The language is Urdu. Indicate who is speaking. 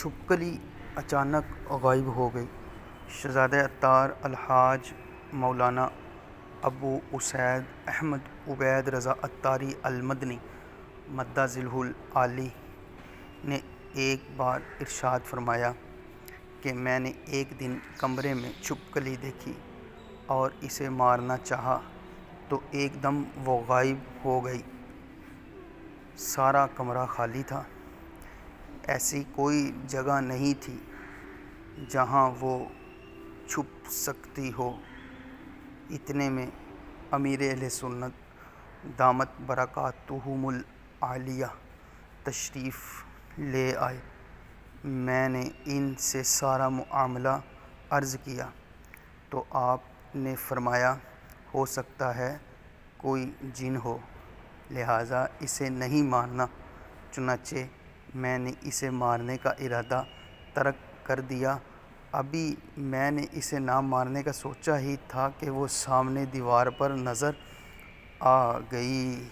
Speaker 1: چھپکلی اچانک غائب ہو گئی۔ شہزادہ عطار الحاج مولانا ابو اسید احمد عبید رضا عطاری المدنی مدہ ذیلہ العالی نے ایک بار ارشاد فرمایا کہ میں نے ایک دن کمرے میں چھپکلی دیکھی اور اسے مارنا چاہا تو ایک دم وہ غائب ہو گئی۔ سارا کمرہ خالی تھا، ایسی کوئی جگہ نہیں تھی جہاں وہ چھپ سکتی ہو۔ اتنے میں امیر اہل سنت دامت برکاتہم العالیہ تشریف لے آئے۔ میں نے ان سے سارا معاملہ عرض کیا تو آپ نے فرمایا ہو سکتا ہے کوئی جن ہو، لہٰذا اسے نہیں مارنا۔ چنانچہ میں نے اسے مارنے کا ارادہ ترک کر دیا۔ ابھی میں نے اسے نہ مارنے کا سوچا ہی تھا کہ وہ سامنے دیوار پر نظر آ گئی۔